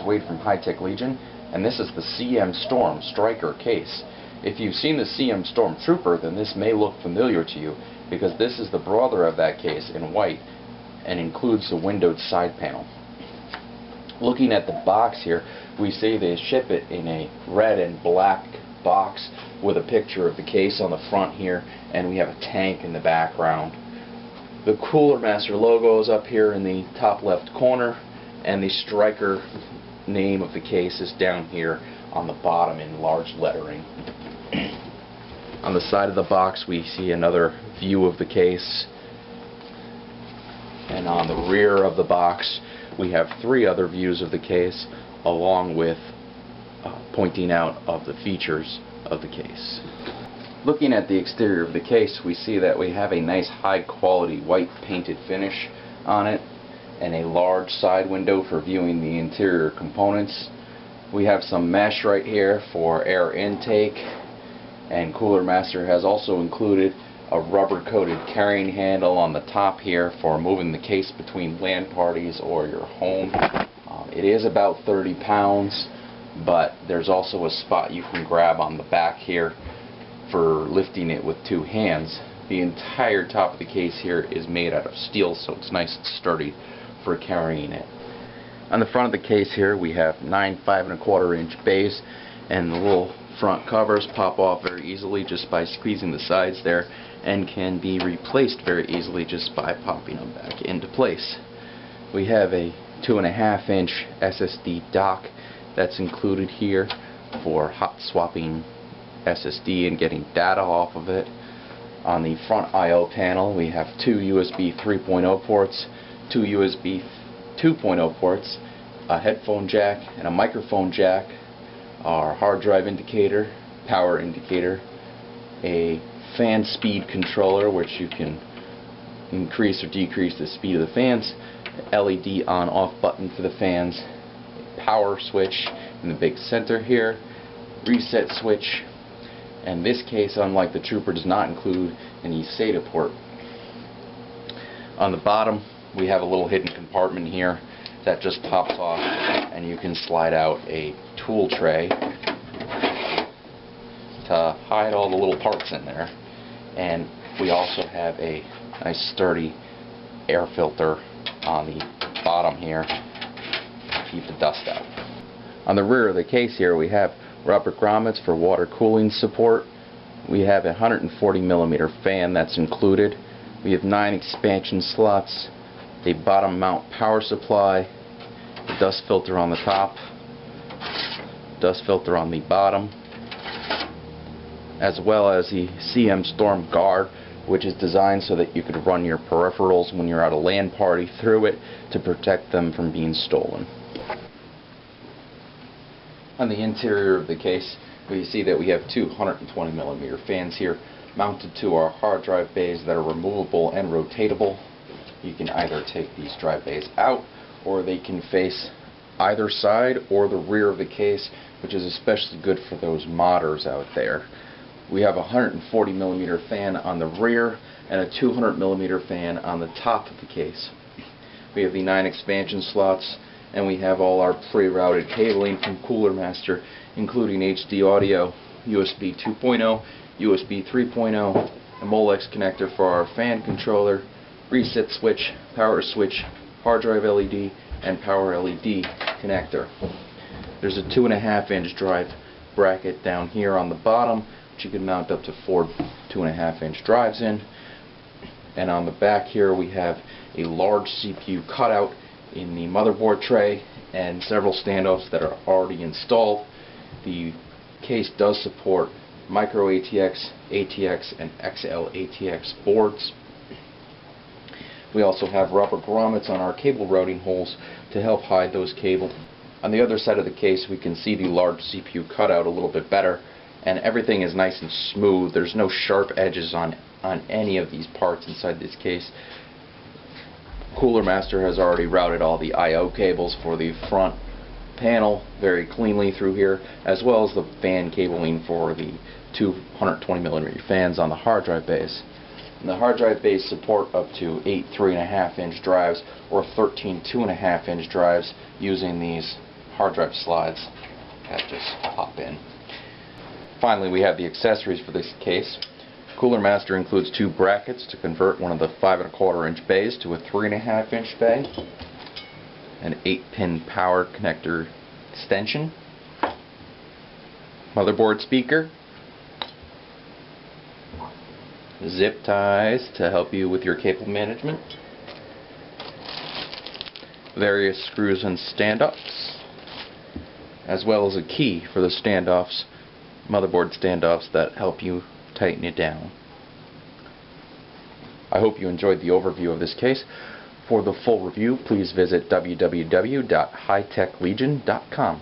Wade from High Tech Legion, and this is the CM Storm Stryker case. If you've seen the CM Storm Trooper, then this may look familiar to you, because this is the brother of that case in white and includes the windowed side panel. Looking at the box here, we see they ship it in a red and black box with a picture of the case on the front here, and we have a tank in the background. The Cooler Master logo is up here in the top left corner, and the Stryker name of the case is down here on the bottom in large lettering. On the side of the box we see another view of the case, and on the rear of the box we have 3 other views of the case, along with pointing out of the features of the case. Looking at the exterior of the case, we see that we have a nice high quality white painted finish on it and a large side window for viewing the interior components. We have some mesh right here for air intake, and Cooler Master has also included a rubber coated carrying handle on the top here for moving the case between LAN parties or your home. It is about 30 pounds, but there's also a spot you can grab on the back here for lifting it with 2 hands. The entire top of the case here is made out of steel, so it's nice and sturdy for carrying it. On the front of the case here we have 9 5¼ inch bays, and the little front covers pop off very easily just by squeezing the sides there, and can be replaced very easily just by popping them back into place. We have a 2½ inch SSD dock that's included here for hot swapping SSD and getting data off of it. On the front I/O panel we have 2 USB 3.0 ports, 2 USB 2.0 ports, a headphone jack and a microphone jack, our hard drive indicator, power indicator, a fan speed controller which you can increase or decrease the speed of the fans, LED on off button for the fans, power switch in the big center here, reset switch, and this case, unlike the Trooper, does not include any SATA port. On the bottom we have a little hidden compartment here that just pops off, and you can slide out a tool tray to hide all the little parts in there. And we also have a nice sturdy air filter on the bottom here to keep the dust out. On the rear of the case here we have rubber grommets for water cooling support. We have a 140mm fan that's included. We have 9 expansion slots, a bottom mount power supply, a dust filter on the top, dust filter on the bottom, as well as the CM Storm Guard, which is designed so that you could run your peripherals when you're at a LAN party through it to protect them from being stolen. On the interior of the case we see that we have 2 120mm fans here mounted to our hard drive bays that are removable and rotatable. You can either take these drive bays out, or they can face either side or the rear of the case, which is especially good for those modders out there. We have a 140mm fan on the rear and a 200mm fan on the top of the case. We have the 9 expansion slots, and we have all our pre-routed cabling from Cooler Master, including HD audio, USB 2.0, USB 3.0, a Molex connector for our fan controller, reset switch, power switch, hard drive LED, and power LED connector. There's a 2½ inch drive bracket down here on the bottom, which you can mount up to 4 2½ inch drives in. And on the back here we have a large CPU cutout in the motherboard tray and several standoffs that are already installed. The case does support micro ATX, ATX, and XL ATX boards. We also have rubber grommets on our cable routing holes to help hide those cables. On the other side of the case we can see the large CPU cutout a little bit better, and everything is nice and smooth. There's no sharp edges on any of these parts inside this case. Cooler Master has already routed all the I/O cables for the front panel very cleanly through here, as well as the fan cabling for the 2 120mm fans on the hard drive bays. And the hard drive bays support up to 8 3½ inch drives or 13 2½ inch drives using these hard drive slides that just pop in. Finally, we have the accessories for this case. Cooler Master includes 2 brackets to convert one of the 5 1/4 inch bays to a 3 1/2 inch bay, an 8-pin power connector extension, motherboard speaker, zip ties to help you with your cable management, various screws and standoffs, as well as a key for the standoffs, motherboard standoffs that help you tighten it down. I hope you enjoyed the overview of this case. For the full review, please visit www.hightechlegion.com.